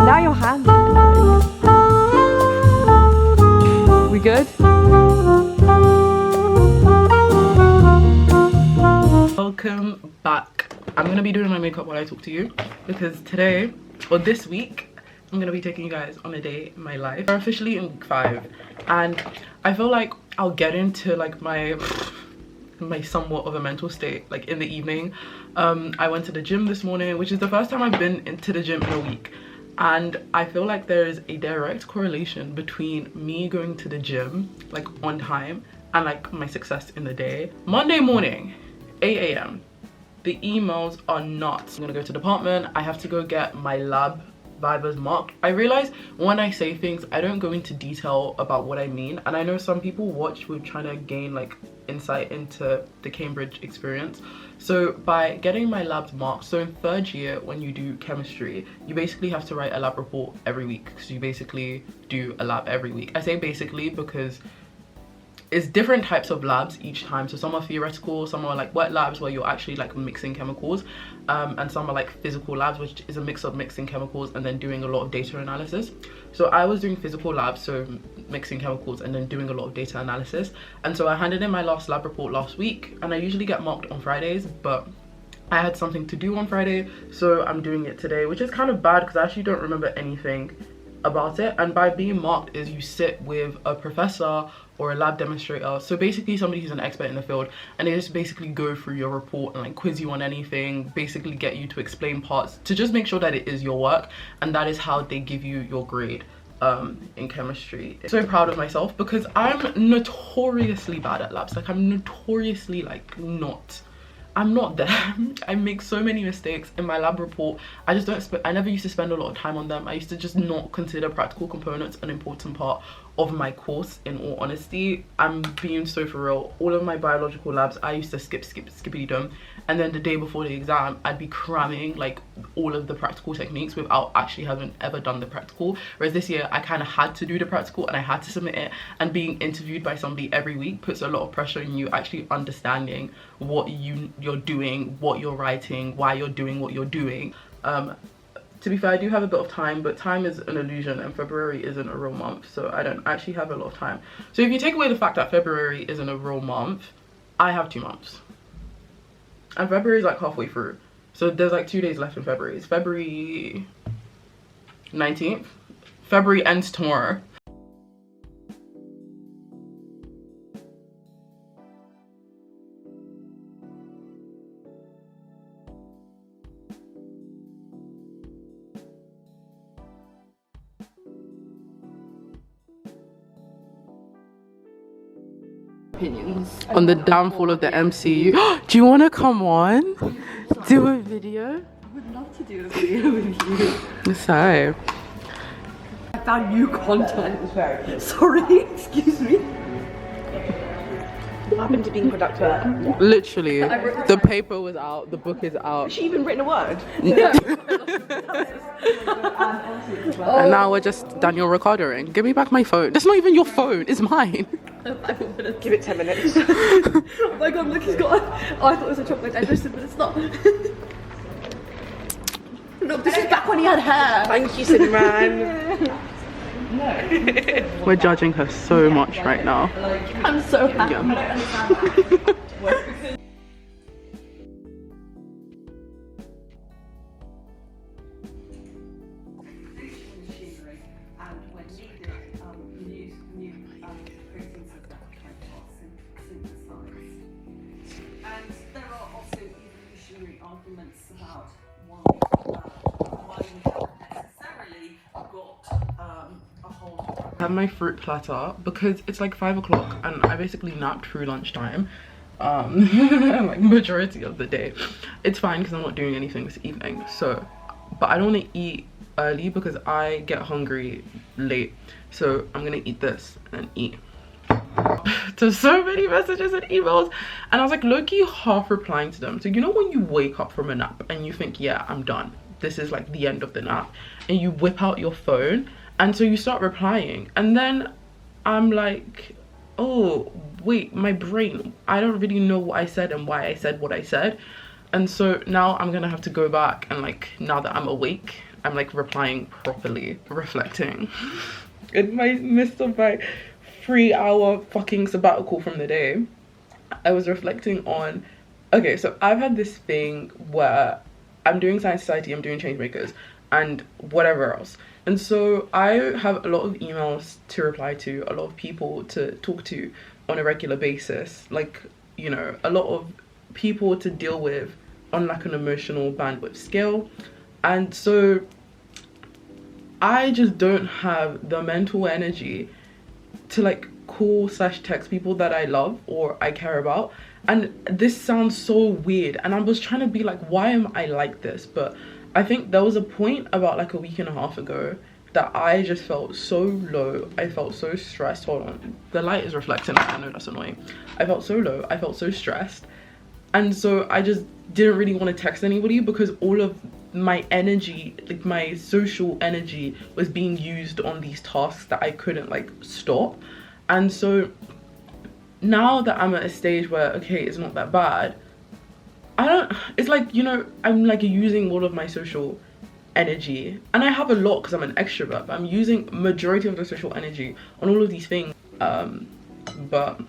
Now your hands. We good? Welcome back. I'm gonna be doing my makeup while I talk to you because today, or this week, I'm gonna be taking you guys on a day in my life. We're officially in week 5 and I feel like I'll get into like my somewhat of a mental state like in the evening. I went to the gym this morning, which is the first time I've been into the gym in a week, and I feel like there is a direct correlation between me going to the gym like on time and like my success in the day. Monday morning, 8 a.m. the emails are nuts. I'm gonna go to the department. I have to go get my lab vibers marked. I realize when I say things, I don't go into detail about what I mean, and I know some people watch with trying to gain like insight into the Cambridge experience. So by getting my labs marked, so in 3rd year when you do chemistry, you basically have to write a lab report every week. So you basically do a lab every week. I say basically because it's different types of labs each time. So some are theoretical, some are like wet labs where you're actually like mixing chemicals, and some are like physical labs, which is a mix of mixing chemicals and then doing a lot of data analysis. So I was doing physical labs, so mixing chemicals and then doing a lot of data analysis. And so I handed in my last lab report last week, and I usually get marked on Fridays, but I had something to do on Friday, so I'm doing it today, which is kind of bad because I actually don't remember anything about it. And by being marked is you sit with a professor or a lab demonstrator, so basically somebody who's an expert in the field, and they just basically go through your report and like quiz you on anything, basically get you to explain parts to just make sure that it is your work, and that is how they give you your grade in chemistry. So proud of myself because I'm notoriously bad at labs. Like I'm notoriously like I'm not there. I make so many mistakes in my lab report. I never used to spend a lot of time on them. I used to just not consider practical components an important part of my course, in all honesty. I'm being so for real. All of my biological labs, I used to skippity dum. And then the day before the exam, I'd be cramming like all of the practical techniques without actually having ever done the practical. Whereas this year, I kind of had to do the practical and I had to submit it. And being interviewed by somebody every week puts a lot of pressure on you actually understanding what you're doing, what you're writing, why you're doing what you're doing. To be fair, I do have a bit of time, but time is an illusion and February isn't a real month, so I don't actually have a lot of time. So if you take away the fact that February isn't a real month, I have 2 months. And February is like halfway through. So there's like 2 days left in February. It's February 19th. February ends tomorrow. Opinions On the downfall of the MCU. Do you want to come on? Do a video? I would love to do a video with you. So I found new content. Sorry, excuse me. What happened to being productive? literally, the paper was out, the book is out. She even written a word. Yeah. And now we're just Daniel Ricardoing. Give me back my phone. That's not even your phone, it's mine. Give it 10 minutes. Oh my god, look, he's got. Oh, I thought it was a chocolate digestive, but it's not. Look, this is back when he had hair. Thank you, Cinnamon. We're judging her so much right now. I'm so happy. Yeah. I have my fruit platter because it's like 5 o'clock and I basically napped through lunchtime like majority of the day. It's fine because I'm not doing anything this evening, so but I don't want to eat early because I get hungry late, so I'm gonna eat this and eat. To so many messages and emails, and I was like low-key half replying to them. So you know when you wake up from a nap and you think, yeah, I'm done, this is like the end of the nap, and you whip out your phone and so you start replying, and then I'm like, oh wait, my brain, I don't really know what I said and why I said what I said. And so now I'm gonna have to go back and like, now that I'm awake, I'm like replying properly, reflecting. In my midst of my 3-hour fucking sabbatical from the day, I was reflecting on, okay, so I've had this thing where I'm doing Science Society, I'm doing Changemakers, and whatever else. And so I have a lot of emails to reply to, a lot of people to talk to on a regular basis. Like, you know, a lot of people to deal with on like an emotional bandwidth scale. And so I just don't have the mental energy to like call / text people that I love or I care about. And this sounds so weird, and I was trying to be like, why am I like this? But I think there was a point about like a week and a half ago that I just felt so low. I felt so stressed. Hold on, the light is reflecting. I know that's annoying. I felt so low, I felt so stressed, and so I just didn't really want to text anybody because all of my energy, like my social energy, was being used on these tasks that I couldn't like stop. And so now that I'm at a stage where, okay, it's not that bad, it's like, you know, I'm like using all of my social energy, and I have a lot because I'm an extrovert, but I'm using majority of the social energy on all of these things. But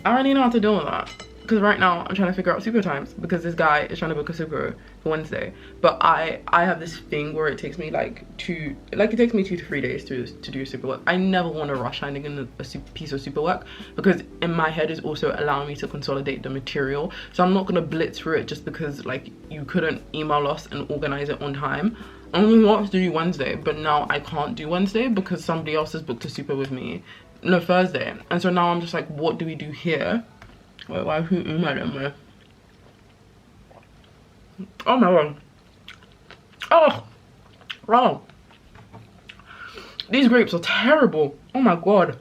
I don't really know how to deal with that, because right now I'm trying to figure out super times because this guy is trying to book a super for Wednesday, but I have this thing where it takes me like it takes me 2 to 3 days to do super work. I never want to rush handing in a piece of super work because in my head is also allowing me to consolidate the material. So I'm not gonna blitz through it just because like you couldn't email us and organize it on time. I only wanted to do Wednesday, but now I can't do Wednesday because somebody else has booked a super with me, no, Thursday. And so now I'm just like, what do we do here? Wait, why who emailing me? Oh my god. Oh, wow. These grapes are terrible. Oh my god.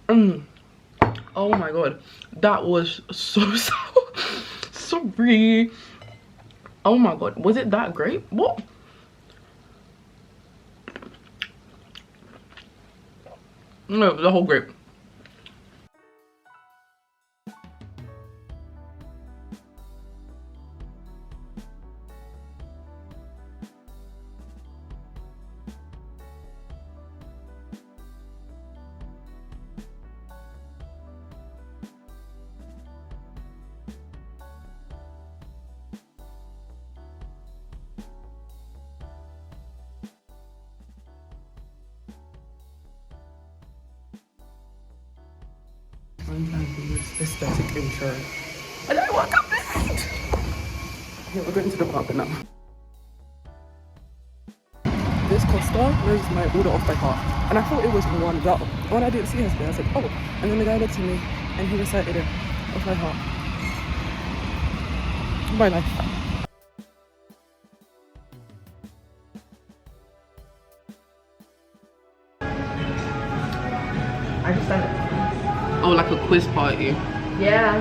Oh my god. That was so sour. Sorry. Oh my god. Was it that grape? What? No, the whole grape. This aesthetic intro. I don't want to come late. Yeah, we're going to the park now. This Costa knows my order off by heart, and I thought it was one girl. When I didn't see her today, I said, oh, and then the guy looked at me and he recited it off by heart. Bye life. I just sent it. Oh, like a quiz party. Yeah.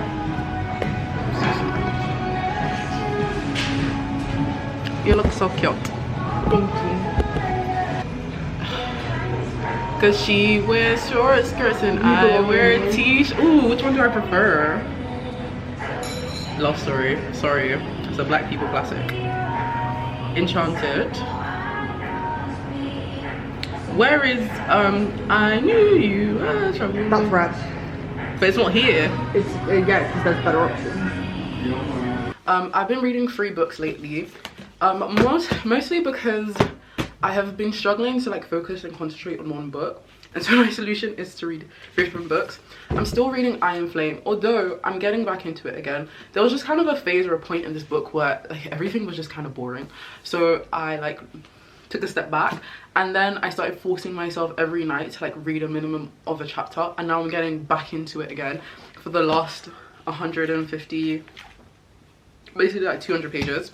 You look so cute. Thank you. Cause she wears short skirts and I wear t-shirt. Ooh, which one do I prefer? Love Story. Sorry, it's a black people classic. Enchanted. Where is I knew you were trouble. That's right. But it's not here. It's yeah, because there's better options. I've been reading 3 books lately. Mostly because I have been struggling to like focus and concentrate on one book, and so my solution is to read 3 different books. I'm still reading Iron Flame, although I'm getting back into it again. There was just kind of a phase or a point in this book where like everything was just kind of boring, so I like took a step back, and then I started forcing myself every night to like read a minimum of a chapter, and now I'm getting back into it again for the last 150, basically like 200 pages.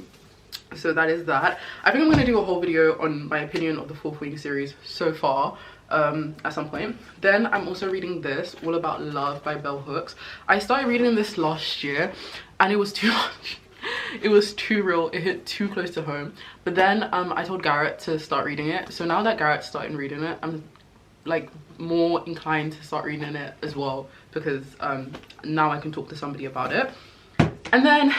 So that is that. I think I'm going to do a whole video on my opinion of the 440 series so far at some point. Then I'm also reading this, All About Love by Bell Hooks. I started reading this last year and it was too much. It was too real, it hit too close to home. But then I told Garrett to start reading it, so now that Garrett's started reading it, I'm like more inclined to start reading it as well, because now I can talk to somebody about it. And then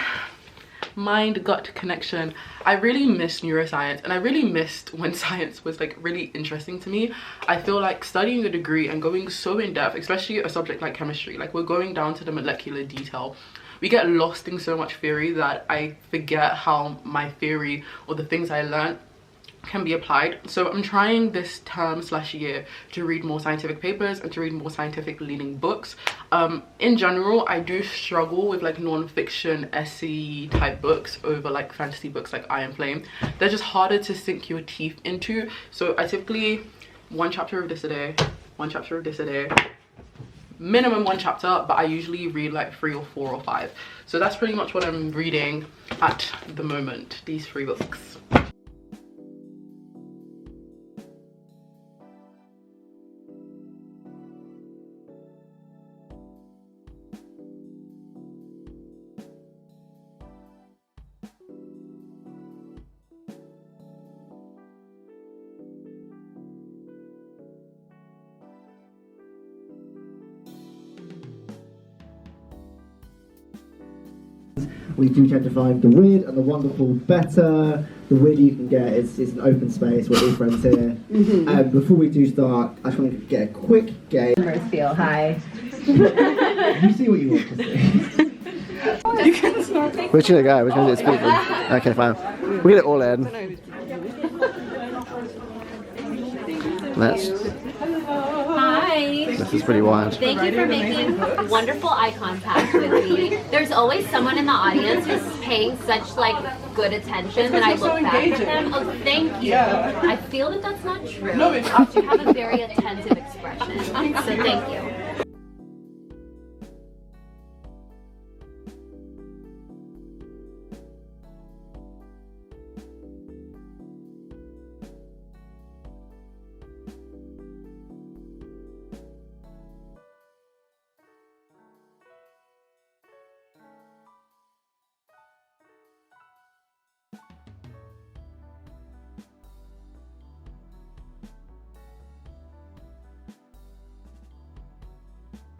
mind-gut connection. I really miss neuroscience, and I really missed when science was like really interesting to me. I feel like studying a degree and going so in depth, especially a subject like chemistry, like we're going down to the molecular detail. We get lost in so much theory that I forget how my theory or the things I learned can be applied. So I'm trying this term / year to read more scientific papers and to read more scientific leaning books. In general, I do struggle with like non-fiction essay type books over like fantasy books like Iron Flame. They're just harder to sink your teeth into. So I typically 1 chapter of this a day, 1 chapter of this a day, minimum 1 chapter, but I usually read like 3 or 4 or 5. So that's pretty much what I'm reading at the moment, these 3 books. We do tend to find the weird and the wonderful better. The weird you can get is an open space. We're all friends here. Before we do start, I just want to get a quick game. Feel hi. You see what you want to see. Which is the guy? Which one is it speaking? Okay, fine. We'll get it all in. Hi. This is pretty wild. Thank you for making wonderful eye contact with me. There's always someone in the audience who's paying such like good attention that I look back at them. Oh, thank you. I feel that that's not true. You have a very attentive expression, so thank you.